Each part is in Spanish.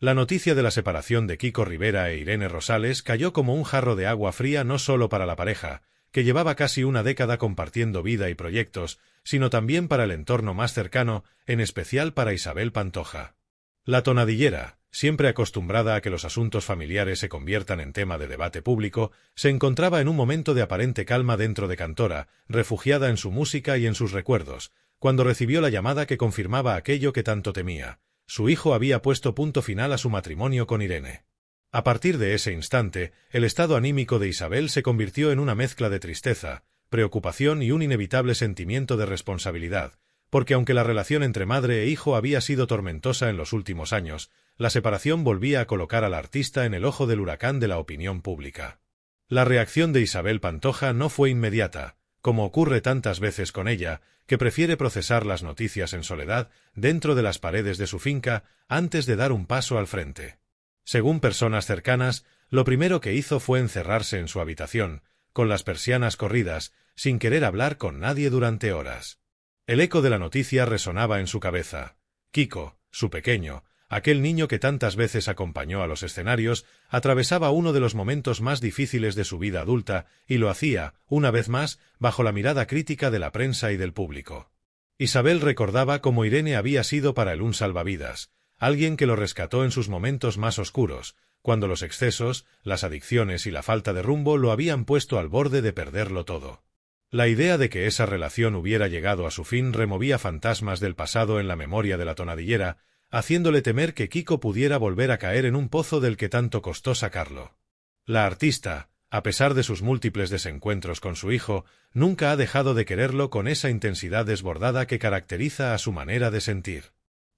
La noticia de la separación de Kiko Rivera e Irene Rosales cayó como un jarro de agua fría no solo para la pareja, que llevaba casi una década compartiendo vida y proyectos, sino también para el entorno más cercano, en especial para Isabel Pantoja. La tonadillera, siempre acostumbrada a que los asuntos familiares se conviertan en tema de debate público, se encontraba en un momento de aparente calma dentro de Cantora, refugiada en su música y en sus recuerdos, cuando recibió la llamada que confirmaba aquello que tanto temía: su hijo había puesto punto final a su matrimonio con Irene. A partir de ese instante, el estado anímico de Isabel se convirtió en una mezcla de tristeza, preocupación y un inevitable sentimiento de responsabilidad, porque aunque la relación entre madre e hijo había sido tormentosa en los últimos años, la separación volvía a colocar al artista en el ojo del huracán de la opinión pública. La reacción de Isabel Pantoja no fue inmediata, como ocurre tantas veces con ella, que prefiere procesar las noticias en soledad, dentro de las paredes de su finca, antes de dar un paso al frente. Según personas cercanas, lo primero que hizo fue encerrarse en su habitación, con las persianas corridas, sin querer hablar con nadie durante horas. El eco de la noticia resonaba en su cabeza. Kiko, su pequeño, aquel niño que tantas veces acompañó a los escenarios, atravesaba uno de los momentos más difíciles de su vida adulta, y lo hacía, una vez más, bajo la mirada crítica de la prensa y del público. Isabel recordaba cómo Irene había sido para él un salvavidas, alguien que lo rescató en sus momentos más oscuros, cuando los excesos, las adicciones y la falta de rumbo lo habían puesto al borde de perderlo todo. La idea de que esa relación hubiera llegado a su fin removía fantasmas del pasado en la memoria de la tonadillera, haciéndole temer que Kiko pudiera volver a caer en un pozo del que tanto costó sacarlo. La artista, a pesar de sus múltiples desencuentros con su hijo, nunca ha dejado de quererlo con esa intensidad desbordada que caracteriza a su manera de sentir.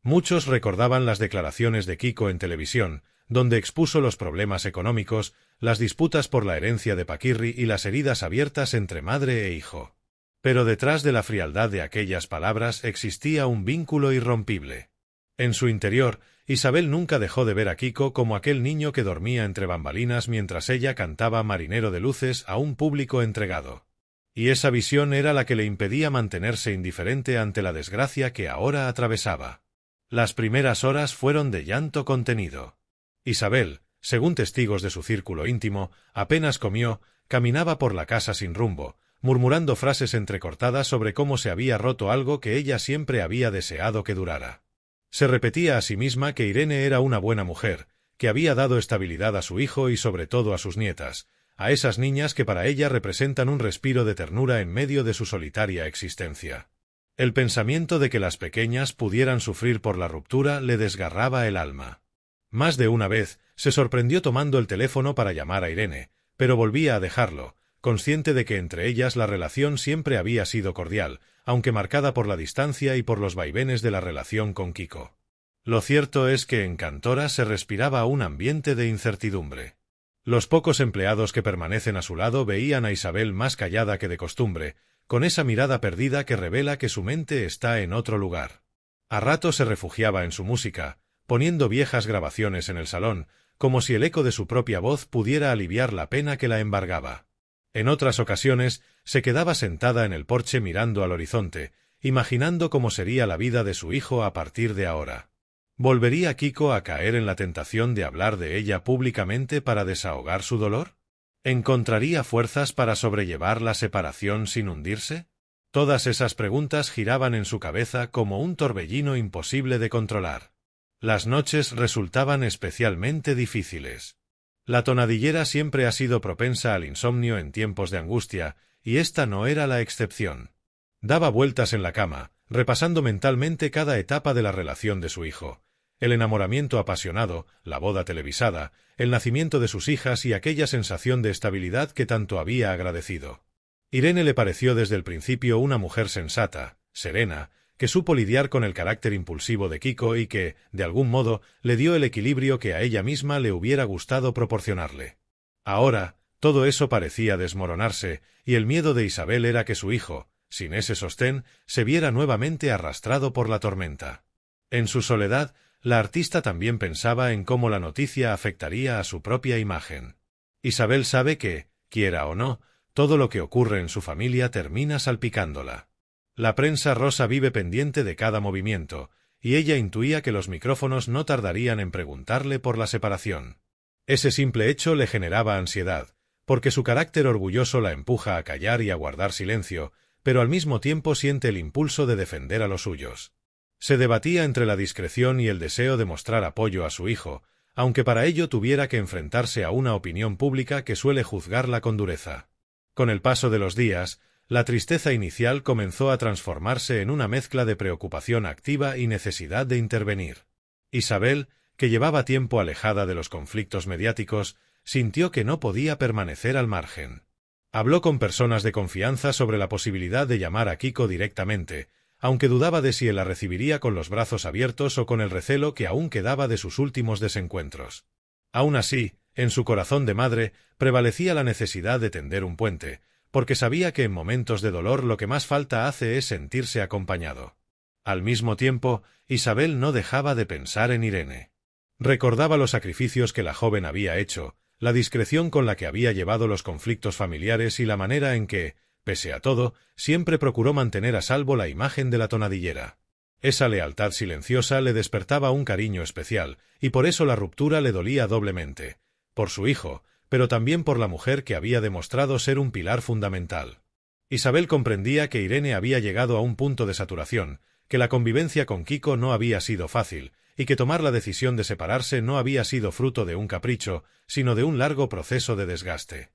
Muchos recordaban las declaraciones de Kiko en televisión, donde expuso los problemas económicos, las disputas por la herencia de Paquirri y las heridas abiertas entre madre e hijo. Pero detrás de la frialdad de aquellas palabras existía un vínculo irrompible. En su interior, Isabel nunca dejó de ver a Kiko como aquel niño que dormía entre bambalinas mientras ella cantaba Marinero de Luces a un público entregado. Y esa visión era la que le impedía mantenerse indiferente ante la desgracia que ahora atravesaba. Las primeras horas fueron de llanto contenido. Isabel, según testigos de su círculo íntimo, apenas comió, caminaba por la casa sin rumbo, murmurando frases entrecortadas sobre cómo se había roto algo que ella siempre había deseado que durara. Se repetía a sí misma que Irene era una buena mujer, que había dado estabilidad a su hijo y sobre todo a sus nietas, a esas niñas que para ella representan un respiro de ternura en medio de su solitaria existencia. El pensamiento de que las pequeñas pudieran sufrir por la ruptura le desgarraba el alma. Más de una vez se sorprendió tomando el teléfono para llamar a Irene, pero volvía a dejarlo, consciente de que entre ellas la relación siempre había sido cordial, aunque marcada por la distancia y por los vaivenes de la relación con Kiko. Lo cierto es que en Cantora se respiraba un ambiente de incertidumbre. Los pocos empleados que permanecen a su lado veían a Isabel más callada que de costumbre, con esa mirada perdida que revela que su mente está en otro lugar. A ratos se refugiaba en su música, poniendo viejas grabaciones en el salón, como si el eco de su propia voz pudiera aliviar la pena que la embargaba. En otras ocasiones, se quedaba sentada en el porche mirando al horizonte, imaginando cómo sería la vida de su hijo a partir de ahora. ¿Volvería Kiko a caer en la tentación de hablar de ella públicamente para desahogar su dolor? ¿Encontraría fuerzas para sobrellevar la separación sin hundirse? Todas esas preguntas giraban en su cabeza como un torbellino imposible de controlar. Las noches resultaban especialmente difíciles. La tonadillera siempre ha sido propensa al insomnio en tiempos de angustia, y esta no era la excepción. Daba vueltas en la cama, repasando mentalmente cada etapa de la relación de su hijo: el enamoramiento apasionado, la boda televisada, el nacimiento de sus hijas y aquella sensación de estabilidad que tanto había agradecido. Irene le pareció desde el principio una mujer sensata, serena, que supo lidiar con el carácter impulsivo de Kiko y que, de algún modo, le dio el equilibrio que a ella misma le hubiera gustado proporcionarle. Ahora, todo eso parecía desmoronarse, y el miedo de Isabel era que su hijo, sin ese sostén, se viera nuevamente arrastrado por la tormenta. En su soledad, la artista también pensaba en cómo la noticia afectaría a su propia imagen. Isabel sabe que, quiera o no, todo lo que ocurre en su familia termina salpicándola. La prensa rosa vive pendiente de cada movimiento, y ella intuía que los micrófonos no tardarían en preguntarle por la separación. Ese simple hecho le generaba ansiedad, porque su carácter orgulloso la empuja a callar y a guardar silencio, pero al mismo tiempo siente el impulso de defender a los suyos. Se debatía entre la discreción y el deseo de mostrar apoyo a su hijo, aunque para ello tuviera que enfrentarse a una opinión pública que suele juzgarla con dureza. Con el paso de los días, la tristeza inicial comenzó a transformarse en una mezcla de preocupación activa y necesidad de intervenir. Isabel, que llevaba tiempo alejada de los conflictos mediáticos, sintió que no podía permanecer al margen. Habló con personas de confianza sobre la posibilidad de llamar a Kiko directamente, aunque dudaba de si él la recibiría con los brazos abiertos o con el recelo que aún quedaba de sus últimos desencuentros. Aún así, en su corazón de madre, prevalecía la necesidad de tender un puente, porque sabía que en momentos de dolor lo que más falta hace es sentirse acompañado. Al mismo tiempo, Isabel no dejaba de pensar en Irene. Recordaba los sacrificios que la joven había hecho, la discreción con la que había llevado los conflictos familiares y la manera en que, pese a todo, siempre procuró mantener a salvo la imagen de la tonadillera. Esa lealtad silenciosa le despertaba un cariño especial, y por eso la ruptura le dolía doblemente, por su hijo, pero también por la mujer que había demostrado ser un pilar fundamental. Isabel comprendía que Irene había llegado a un punto de saturación, que la convivencia con Kiko no había sido fácil, y que tomar la decisión de separarse no había sido fruto de un capricho, sino de un largo proceso de desgaste.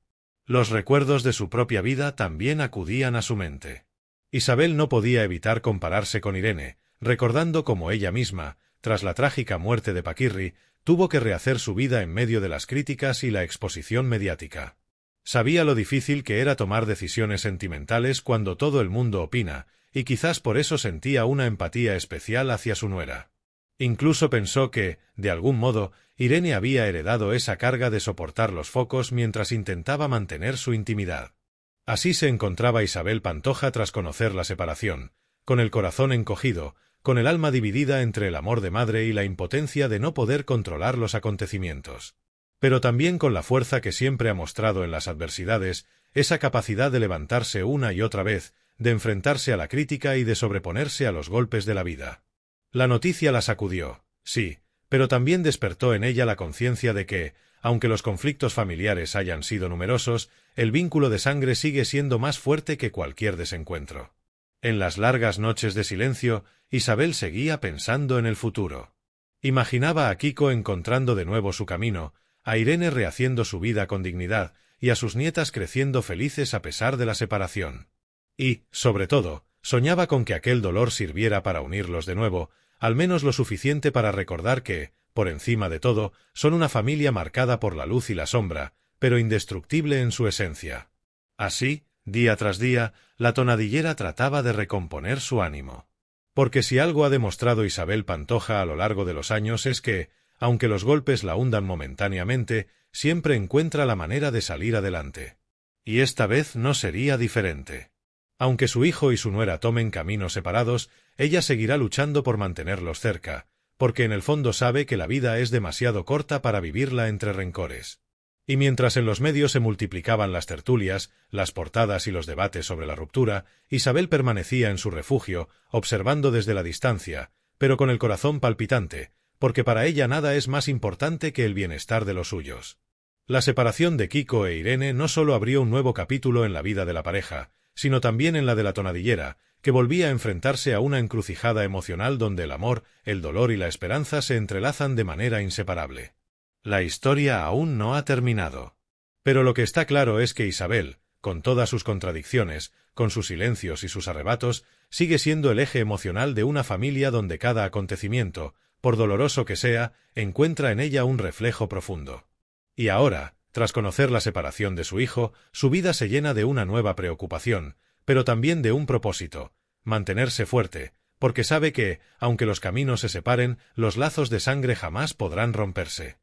Los recuerdos de su propia vida también acudían a su mente. Isabel no podía evitar compararse con Irene, recordando cómo ella misma, tras la trágica muerte de Paquirri, tuvo que rehacer su vida en medio de las críticas y la exposición mediática. Sabía lo difícil que era tomar decisiones sentimentales cuando todo el mundo opina, y quizás por eso sentía una empatía especial hacia su nuera. Incluso pensó que, de algún modo, Irene había heredado esa carga de soportar los focos mientras intentaba mantener su intimidad. Así se encontraba Isabel Pantoja tras conocer la separación, con el corazón encogido, con el alma dividida entre el amor de madre y la impotencia de no poder controlar los acontecimientos. Pero también con la fuerza que siempre ha mostrado en las adversidades, esa capacidad de levantarse una y otra vez, de enfrentarse a la crítica y de sobreponerse a los golpes de la vida. La noticia la sacudió, sí, pero también despertó en ella la conciencia de que, aunque los conflictos familiares hayan sido numerosos, el vínculo de sangre sigue siendo más fuerte que cualquier desencuentro. En las largas noches de silencio, Isabel seguía pensando en el futuro. Imaginaba a Kiko encontrando de nuevo su camino, a Irene rehaciendo su vida con dignidad y a sus nietas creciendo felices a pesar de la separación. Y, sobre todo, soñaba con que aquel dolor sirviera para unirlos de nuevo, al menos lo suficiente para recordar que, por encima de todo, son una familia marcada por la luz y la sombra, pero indestructible en su esencia. Así, día tras día, la tonadillera trataba de recomponer su ánimo. Porque si algo ha demostrado Isabel Pantoja a lo largo de los años es que, aunque los golpes la hundan momentáneamente, siempre encuentra la manera de salir adelante. Y esta vez no sería diferente. Aunque su hijo y su nuera tomen caminos separados, ella seguirá luchando por mantenerlos cerca, porque en el fondo sabe que la vida es demasiado corta para vivirla entre rencores. Y mientras en los medios se multiplicaban las tertulias, las portadas y los debates sobre la ruptura, Isabel permanecía en su refugio, observando desde la distancia, pero con el corazón palpitante, porque para ella nada es más importante que el bienestar de los suyos. La separación de Kiko e Irene no solo abrió un nuevo capítulo en la vida de la pareja, sino también en la de la tonadillera, que volvía a enfrentarse a una encrucijada emocional donde el amor, el dolor y la esperanza se entrelazan de manera inseparable. La historia aún no ha terminado. Pero lo que está claro es que Isabel, con todas sus contradicciones, con sus silencios y sus arrebatos, sigue siendo el eje emocional de una familia donde cada acontecimiento, por doloroso que sea, encuentra en ella un reflejo profundo. Y ahora, tras conocer la separación de su hijo, su vida se llena de una nueva preocupación, pero también de un propósito: mantenerse fuerte, porque sabe que, aunque los caminos se separen, los lazos de sangre jamás podrán romperse.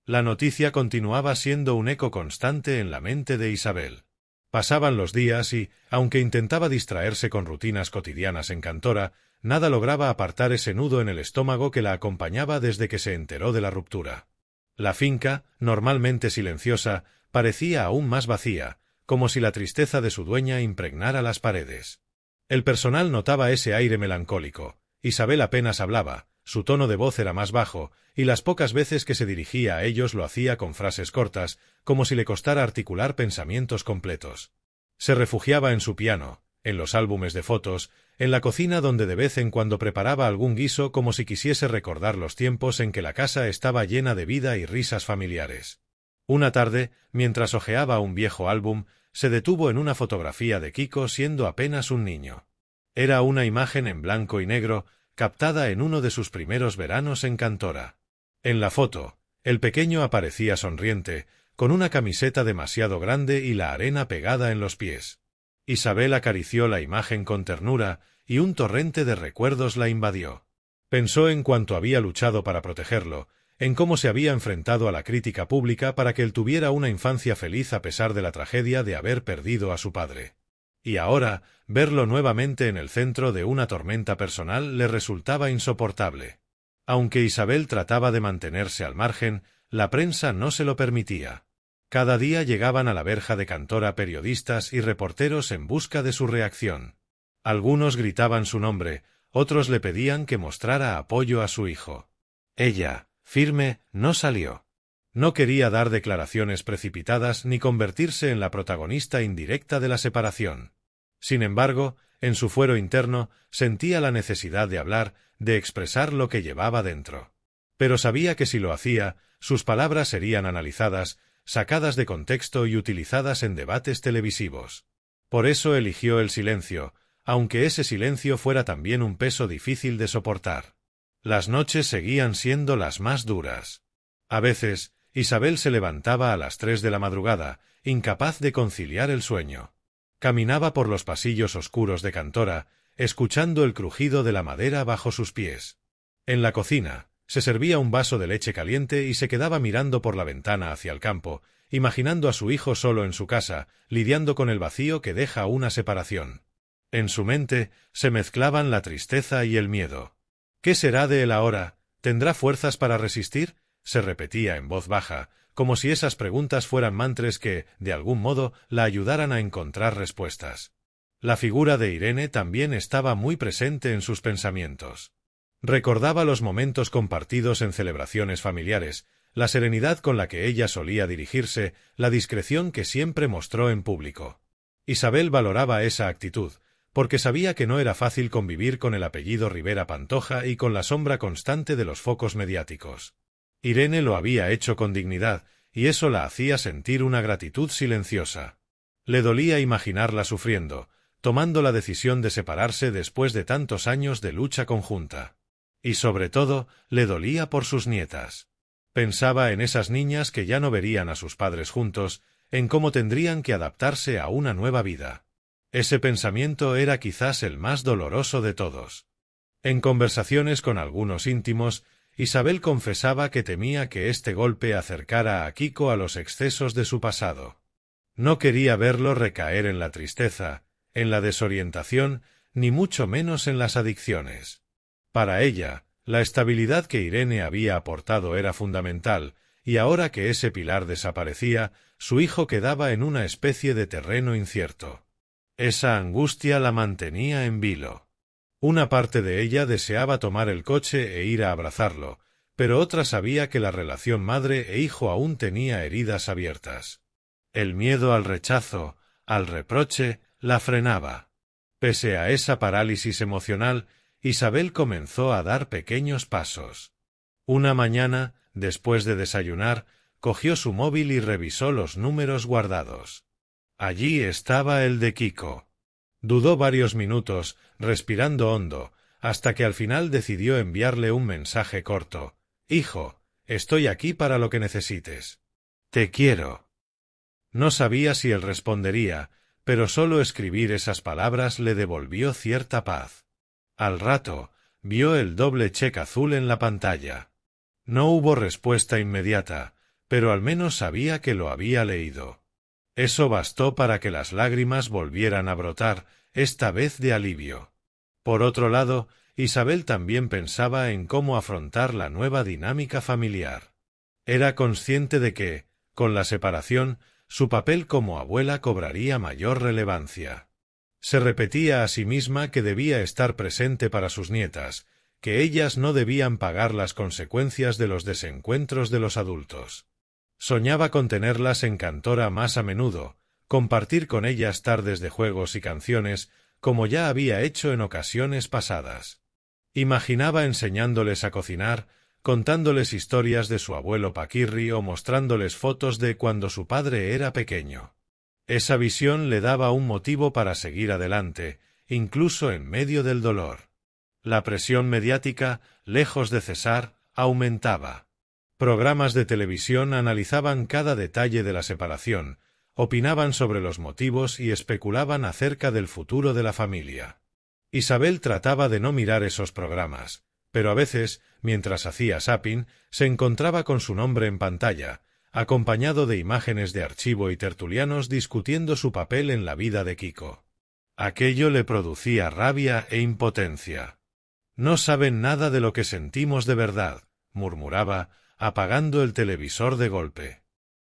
La noticia continuaba siendo un eco constante en la mente de Isabel. Pasaban los días y, aunque intentaba distraerse con rutinas cotidianas en Cantora, nada lograba apartar ese nudo en el estómago que la acompañaba desde que se enteró de la ruptura. La finca, normalmente silenciosa, parecía aún más vacía, como si la tristeza de su dueña impregnara las paredes. El personal notaba ese aire melancólico, Isabel apenas hablaba, su tono de voz era más bajo, y las pocas veces que se dirigía a ellos lo hacía con frases cortas, como si le costara articular pensamientos completos. Se refugiaba en su piano, en los álbumes de fotos, en la cocina donde de vez en cuando preparaba algún guiso como si quisiese recordar los tiempos en que la casa estaba llena de vida y risas familiares. Una tarde, mientras hojeaba un viejo álbum, se detuvo en una fotografía de Kiko siendo apenas un niño. Era una imagen en blanco y negro, captada en uno de sus primeros veranos en Cantora. En la foto, el pequeño aparecía sonriente, con una camiseta demasiado grande y la arena pegada en los pies. Isabel acarició la imagen con ternura, y un torrente de recuerdos la invadió. Pensó en cuánto había luchado para protegerlo, en cómo se había enfrentado a la crítica pública para que él tuviera una infancia feliz a pesar de la tragedia de haber perdido a su padre. Y ahora, verlo nuevamente en el centro de una tormenta personal le resultaba insoportable. Aunque Isabel trataba de mantenerse al margen, la prensa no se lo permitía. Cada día llegaban a la verja de Cantora periodistas y reporteros en busca de su reacción. Algunos gritaban su nombre, otros le pedían que mostrara apoyo a su hijo. Ella, firme, no salió. No quería dar declaraciones precipitadas ni convertirse en la protagonista indirecta de la separación. Sin embargo, en su fuero interno, sentía la necesidad de hablar, de expresar lo que llevaba dentro. Pero sabía que si lo hacía, sus palabras serían analizadas, sacadas de contexto y utilizadas en debates televisivos. Por eso eligió el silencio, aunque ese silencio fuera también un peso difícil de soportar. Las noches seguían siendo las más duras. A veces, Isabel se levantaba a las 3 de la madrugada, incapaz de conciliar el sueño. Caminaba por los pasillos oscuros de Cantora, escuchando el crujido de la madera bajo sus pies. En la cocina, se servía un vaso de leche caliente y se quedaba mirando por la ventana hacia el campo, imaginando a su hijo solo en su casa, lidiando con el vacío que deja una separación. En su mente se mezclaban la tristeza y el miedo. ¿Qué será de él ahora? ¿Tendrá fuerzas para resistir? Se repetía en voz baja, como si esas preguntas fueran mantras que, de algún modo, la ayudaran a encontrar respuestas. La figura de Irene también estaba muy presente en sus pensamientos. Recordaba los momentos compartidos en celebraciones familiares, la serenidad con la que ella solía dirigirse, la discreción que siempre mostró en público. Isabel valoraba esa actitud, porque sabía que no era fácil convivir con el apellido Rivera Pantoja y con la sombra constante de los focos mediáticos. Irene lo había hecho con dignidad, y eso la hacía sentir una gratitud silenciosa. Le dolía imaginarla sufriendo, tomando la decisión de separarse después de tantos años de lucha conjunta. Y sobre todo, le dolía por sus nietas. Pensaba en esas niñas que ya no verían a sus padres juntos, en cómo tendrían que adaptarse a una nueva vida. Ese pensamiento era quizás el más doloroso de todos. En conversaciones con algunos íntimos, Isabel confesaba que temía que este golpe acercara a Kiko a los excesos de su pasado. No quería verlo recaer en la tristeza, en la desorientación, ni mucho menos en las adicciones. Para ella, la estabilidad que Irene había aportado era fundamental, y ahora que ese pilar desaparecía, su hijo quedaba en una especie de terreno incierto. Esa angustia la mantenía en vilo. Una parte de ella deseaba tomar el coche e ir a abrazarlo, pero otra sabía que la relación madre e hijo aún tenía heridas abiertas. El miedo al rechazo, al reproche, la frenaba. Pese a esa parálisis emocional, Isabel comenzó a dar pequeños pasos. Una mañana, después de desayunar, cogió su móvil y revisó los números guardados. Allí estaba el de Kiko. Dudó varios minutos, respirando hondo, hasta que al final decidió enviarle un mensaje corto. «Hijo, estoy aquí para lo que necesites. Te quiero». No sabía si él respondería, pero solo escribir esas palabras le devolvió cierta paz. Al rato, vio el doble check azul en la pantalla. No hubo respuesta inmediata, pero al menos sabía que lo había leído. Eso bastó para que las lágrimas volvieran a brotar, esta vez de alivio. Por otro lado, Isabel también pensaba en cómo afrontar la nueva dinámica familiar. Era consciente de que, con la separación, su papel como abuela cobraría mayor relevancia. Se repetía a sí misma que debía estar presente para sus nietas, que ellas no debían pagar las consecuencias de los desencuentros de los adultos. Soñaba con tenerlas en Cantora más a menudo, compartir con ellas tardes de juegos y canciones, como ya había hecho en ocasiones pasadas. Imaginaba enseñándoles a cocinar, contándoles historias de su abuelo Paquirri o mostrándoles fotos de cuando su padre era pequeño. Esa visión le daba un motivo para seguir adelante, incluso en medio del dolor. La presión mediática, lejos de cesar, aumentaba. Programas de televisión analizaban cada detalle de la separación, opinaban sobre los motivos y especulaban acerca del futuro de la familia. Isabel trataba de no mirar esos programas, pero a veces, mientras hacía zapping, se encontraba con su nombre en pantalla, acompañado de imágenes de archivo y tertulianos discutiendo su papel en la vida de Kiko. Aquello le producía rabia e impotencia. «No saben nada de lo que sentimos de verdad», murmuraba, apagando el televisor de golpe.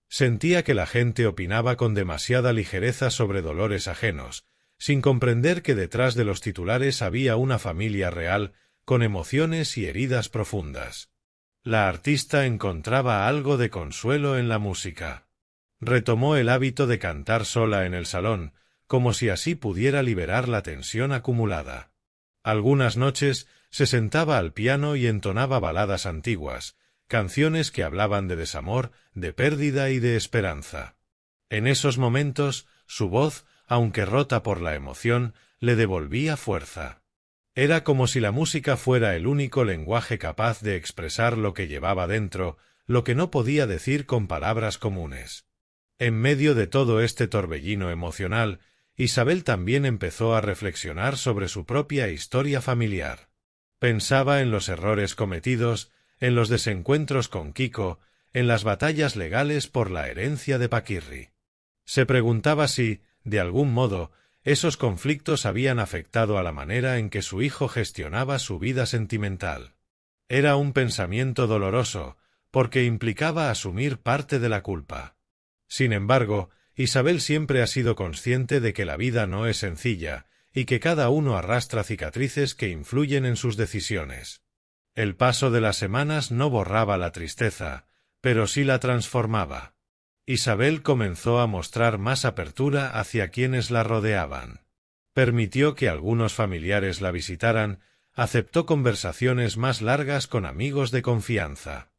Sentía que la gente opinaba con demasiada ligereza sobre dolores ajenos, sin comprender que detrás de los titulares había una familia real, con emociones y heridas profundas. La artista encontraba algo de consuelo en la música. Retomó el hábito de cantar sola en el salón, como si así pudiera liberar la tensión acumulada. Algunas noches se sentaba al piano y entonaba baladas antiguas, canciones que hablaban de desamor, de pérdida y de esperanza. En esos momentos, su voz, aunque rota por la emoción, le devolvía fuerza. Era como si la música fuera el único lenguaje capaz de expresar lo que llevaba dentro, lo que no podía decir con palabras comunes. En medio de todo este torbellino emocional, Isabel también empezó a reflexionar sobre su propia historia familiar. Pensaba en los errores cometidos, en los desencuentros con Kiko, en las batallas legales por la herencia de Paquirri. Se preguntaba si, de algún modo, esos conflictos habían afectado a la manera en que su hijo gestionaba su vida sentimental. Era un pensamiento doloroso, porque implicaba asumir parte de la culpa. Sin embargo, Isabel siempre ha sido consciente de que la vida no es sencilla, y que cada uno arrastra cicatrices que influyen en sus decisiones. El paso de las semanas no borraba la tristeza, pero sí la transformaba. Isabel comenzó a mostrar más apertura hacia quienes la rodeaban. Permitió que algunos familiares la visitaran, aceptó conversaciones más largas con amigos de confianza.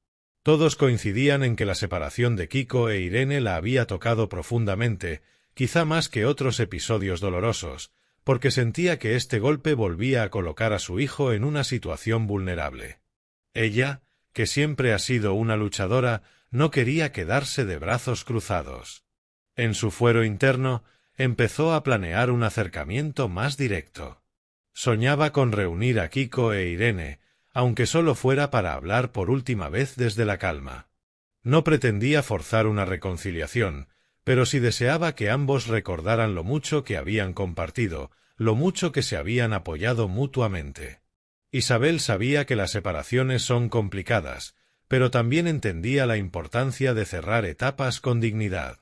Todos coincidían en que la separación de Kiko e Irene la había tocado profundamente, quizá más que otros episodios dolorosos, porque sentía que este golpe volvía a colocar a su hijo en una situación vulnerable. Ella, que siempre ha sido una luchadora, no quería quedarse de brazos cruzados. En su fuero interno, empezó a planear un acercamiento más directo. Soñaba con reunir a Kiko e Irene, aunque solo fuera para hablar por última vez desde la calma. No pretendía forzar una reconciliación, pero sí deseaba que ambos recordaran lo mucho que habían compartido, lo mucho que se habían apoyado mutuamente. Isabel sabía que las separaciones son complicadas, pero también entendía la importancia de cerrar etapas con dignidad.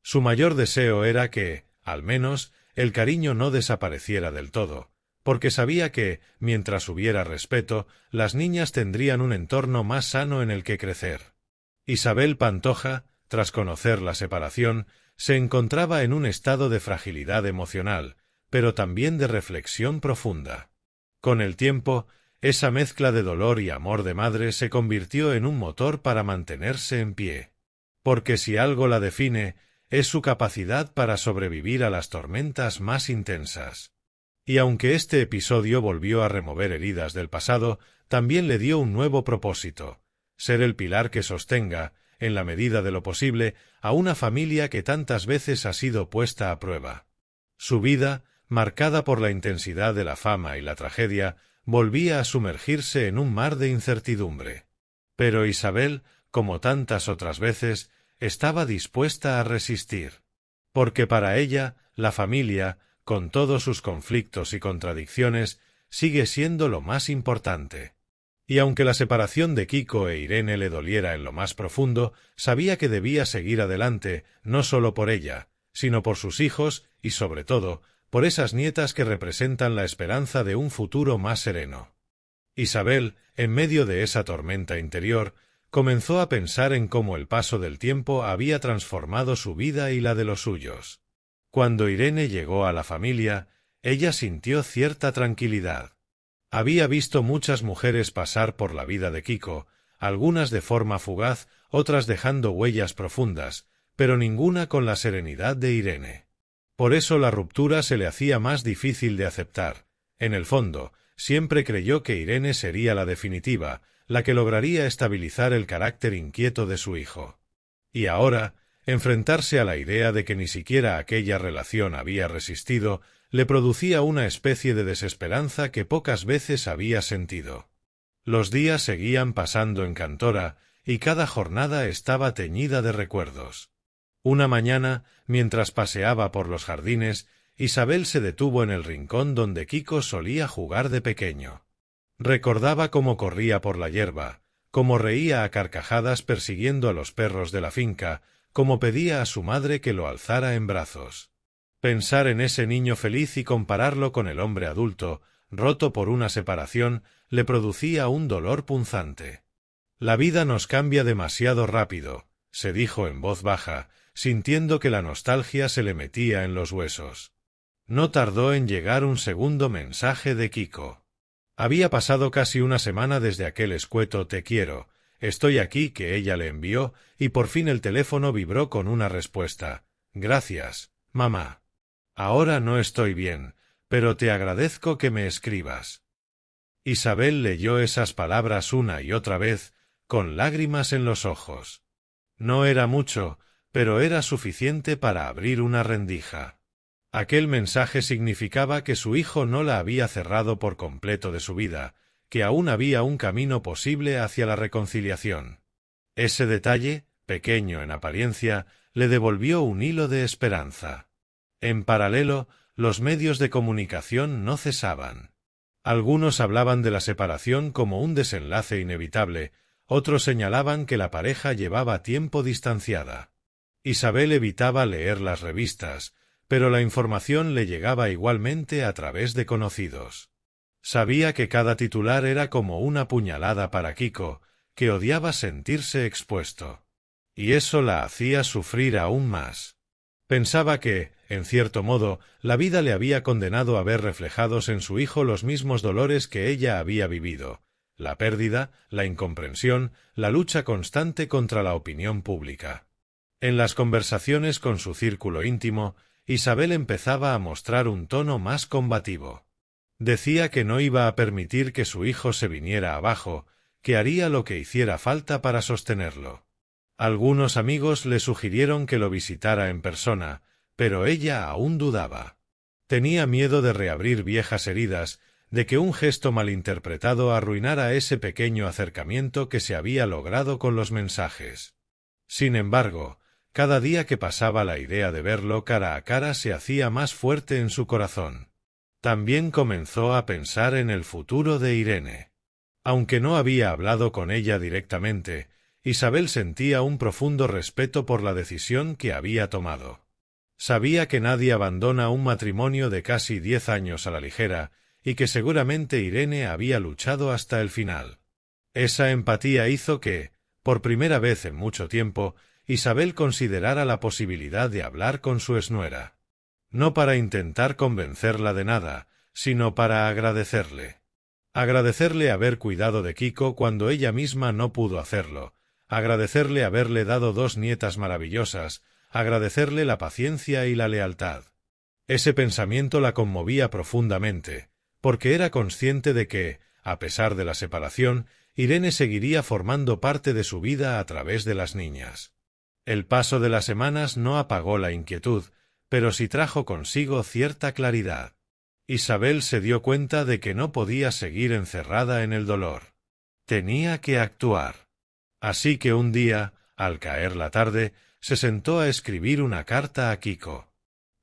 Su mayor deseo era que, al menos, el cariño no desapareciera del todo, porque sabía que, mientras hubiera respeto, las niñas tendrían un entorno más sano en el que crecer. Isabel Pantoja, tras conocer la separación, se encontraba en un estado de fragilidad emocional, pero también de reflexión profunda. Con el tiempo, esa mezcla de dolor y amor de madre se convirtió en un motor para mantenerse en pie. Porque si algo la define, es su capacidad para sobrevivir a las tormentas más intensas. Y aunque este episodio volvió a remover heridas del pasado, también le dio un nuevo propósito: ser el pilar que sostenga, en la medida de lo posible, a una familia que tantas veces ha sido puesta a prueba. Su vida, marcada por la intensidad de la fama y la tragedia, volvía a sumergirse en un mar de incertidumbre. Pero Isabel, como tantas otras veces, estaba dispuesta a resistir. Porque para ella, la familia, con todos sus conflictos y contradicciones, sigue siendo lo más importante. Y aunque la separación de Kiko e Irene le doliera en lo más profundo, sabía que debía seguir adelante, no solo por ella, sino por sus hijos y, sobre todo, por esas nietas que representan la esperanza de un futuro más sereno. Isabel, en medio de esa tormenta interior, comenzó a pensar en cómo el paso del tiempo había transformado su vida y la de los suyos. Cuando Irene llegó a la familia, ella sintió cierta tranquilidad. Había visto muchas mujeres pasar por la vida de Kiko, algunas de forma fugaz, otras dejando huellas profundas, pero ninguna con la serenidad de Irene. Por eso la ruptura se le hacía más difícil de aceptar. En el fondo, siempre creyó que Irene sería la definitiva, la que lograría estabilizar el carácter inquieto de su hijo. Y ahora, enfrentarse a la idea de que ni siquiera aquella relación había resistido, le producía una especie de desesperanza que pocas veces había sentido. Los días seguían pasando en Cantora, y cada jornada estaba teñida de recuerdos. Una mañana, mientras paseaba por los jardines, Isabel se detuvo en el rincón donde Kiko solía jugar de pequeño. Recordaba cómo corría por la hierba, cómo reía a carcajadas persiguiendo a los perros de la finca, cómo pedía a su madre que lo alzara en brazos. Pensar en ese niño feliz y compararlo con el hombre adulto, roto por una separación, le producía un dolor punzante. «La vida nos cambia demasiado rápido», se dijo en voz baja, sintiendo que la nostalgia se le metía en los huesos. No tardó en llegar un segundo mensaje de Kiko. Había pasado casi una semana desde aquel escueto «te quiero, estoy aquí» que ella le envió, y por fin el teléfono vibró con una respuesta. «Gracias, mamá. Ahora no estoy bien, pero te agradezco que me escribas». Isabel leyó esas palabras una y otra vez, con lágrimas en los ojos. No era mucho, pero era suficiente para abrir una rendija. Aquel mensaje significaba que su hijo no la había cerrado por completo de su vida, que aún había un camino posible hacia la reconciliación. Ese detalle, pequeño en apariencia, le devolvió un hilo de esperanza. En paralelo, los medios de comunicación no cesaban. Algunos hablaban de la separación como un desenlace inevitable, otros señalaban que la pareja llevaba tiempo distanciada. Isabel evitaba leer las revistas, pero la información le llegaba igualmente a través de conocidos. Sabía que cada titular era como una puñalada para Kiko, que odiaba sentirse expuesto. Y eso la hacía sufrir aún más. Pensaba que, en cierto modo, la vida le había condenado a ver reflejados en su hijo los mismos dolores que ella había vivido: la pérdida, la incomprensión, la lucha constante contra la opinión pública. En las conversaciones con su círculo íntimo, Isabel empezaba a mostrar un tono más combativo. Decía que no iba a permitir que su hijo se viniera abajo, que haría lo que hiciera falta para sostenerlo. Algunos amigos le sugirieron que lo visitara en persona, pero ella aún dudaba. Tenía miedo de reabrir viejas heridas, de que un gesto malinterpretado arruinara ese pequeño acercamiento que se había logrado con los mensajes. Sin embargo, cada día que pasaba la idea de verlo cara a cara se hacía más fuerte en su corazón. También comenzó a pensar en el futuro de Irene. Aunque no había hablado con ella directamente, Isabel sentía un profundo respeto por la decisión que había tomado. Sabía que nadie abandona un matrimonio de casi 10 años a la ligera, y que seguramente Irene había luchado hasta el final. Esa empatía hizo que, por primera vez en mucho tiempo, Isabel considerara la posibilidad de hablar con su exnuera. No para intentar convencerla de nada, sino para agradecerle. Agradecerle haber cuidado de Kiko cuando ella misma no pudo hacerlo, agradecerle haberle dado 2 nietas maravillosas, agradecerle la paciencia y la lealtad. Ese pensamiento la conmovía profundamente, porque era consciente de que, a pesar de la separación, Irene seguiría formando parte de su vida a través de las niñas. El paso de las semanas no apagó la inquietud, pero sí trajo consigo cierta claridad. Isabel se dio cuenta de que no podía seguir encerrada en el dolor. Tenía que actuar. Así que un día, al caer la tarde, se sentó a escribir una carta a Kiko.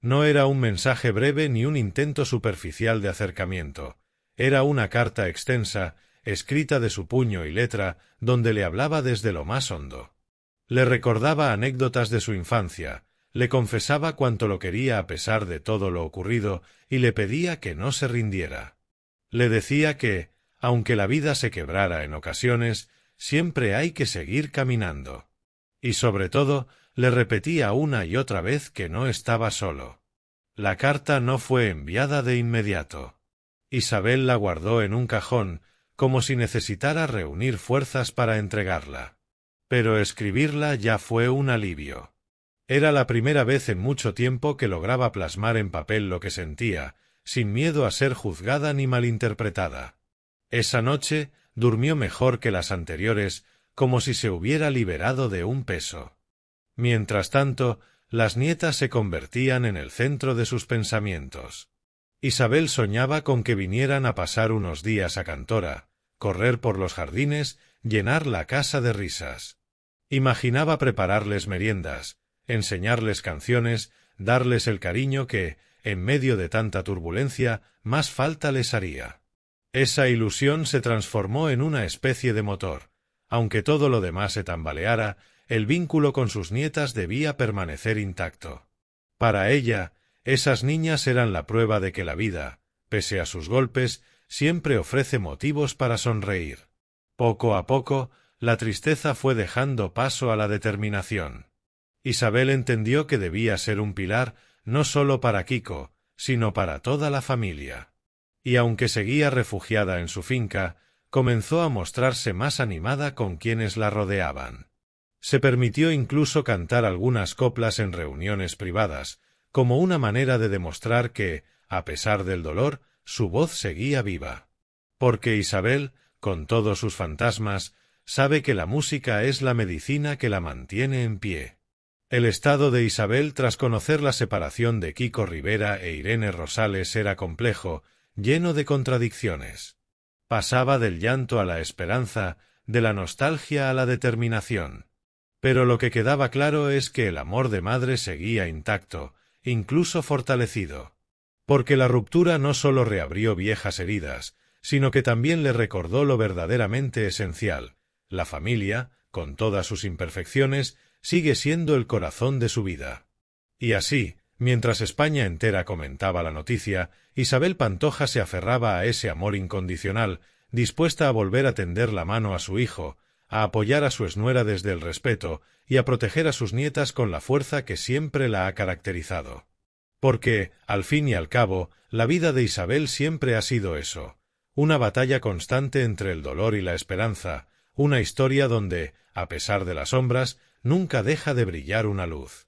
No era un mensaje breve ni un intento superficial de acercamiento. Era una carta extensa, escrita de su puño y letra, donde le hablaba desde lo más hondo. Le recordaba anécdotas de su infancia, Le confesaba cuánto lo quería a pesar de todo lo ocurrido y le pedía que no se rindiera. Le decía que, aunque la vida se quebrara en ocasiones, siempre hay que seguir caminando. Y sobre todo, le repetía una y otra vez que no estaba solo. La carta no fue enviada de inmediato. Isabel la guardó en un cajón, como si necesitara reunir fuerzas para entregarla. Pero escribirla ya fue un alivio. Era la primera vez en mucho tiempo que lograba plasmar en papel lo que sentía, sin miedo a ser juzgada ni malinterpretada. Esa noche durmió mejor que las anteriores, como si se hubiera liberado de un peso. Mientras tanto, las nietas se convertían en el centro de sus pensamientos. Isabel soñaba con que vinieran a pasar unos días a Cantora, correr por los jardines, llenar la casa de risas. Imaginaba prepararles meriendas, enseñarles canciones, darles el cariño que, en medio de tanta turbulencia, más falta les haría. Esa ilusión se transformó en una especie de motor. Aunque todo lo demás se tambaleara, el vínculo con sus nietas debía permanecer intacto. Para ella, esas niñas eran la prueba de que la vida, pese a sus golpes, siempre ofrece motivos para sonreír. Poco a poco, la tristeza fue dejando paso a la determinación. Isabel entendió que debía ser un pilar no solo para Kiko, sino para toda la familia. Y aunque seguía refugiada en su finca, comenzó a mostrarse más animada con quienes la rodeaban. Se permitió incluso cantar algunas coplas en reuniones privadas, como una manera de demostrar que, a pesar del dolor, su voz seguía viva. Porque Isabel, con todos sus fantasmas, sabe que la música es la medicina que la mantiene en pie. El estado de Isabel tras conocer la separación de Kiko Rivera e Irene Rosales era complejo, lleno de contradicciones. Pasaba del llanto a la esperanza, de la nostalgia a la determinación. Pero lo que quedaba claro es que el amor de madre seguía intacto, incluso fortalecido. Porque la ruptura no solo reabrió viejas heridas, sino que también le recordó lo verdaderamente esencial: la familia, con todas sus imperfecciones, sigue siendo el corazón de su vida. Y así, mientras España entera comentaba la noticia, Isabel Pantoja se aferraba a ese amor incondicional, dispuesta a volver a tender la mano a su hijo, a apoyar a su exnuera desde el respeto y a proteger a sus nietas con la fuerza que siempre la ha caracterizado. Porque, al fin y al cabo, la vida de Isabel siempre ha sido eso: una batalla constante entre el dolor y la esperanza, una historia donde, a pesar de las sombras, nunca deja de brillar una luz.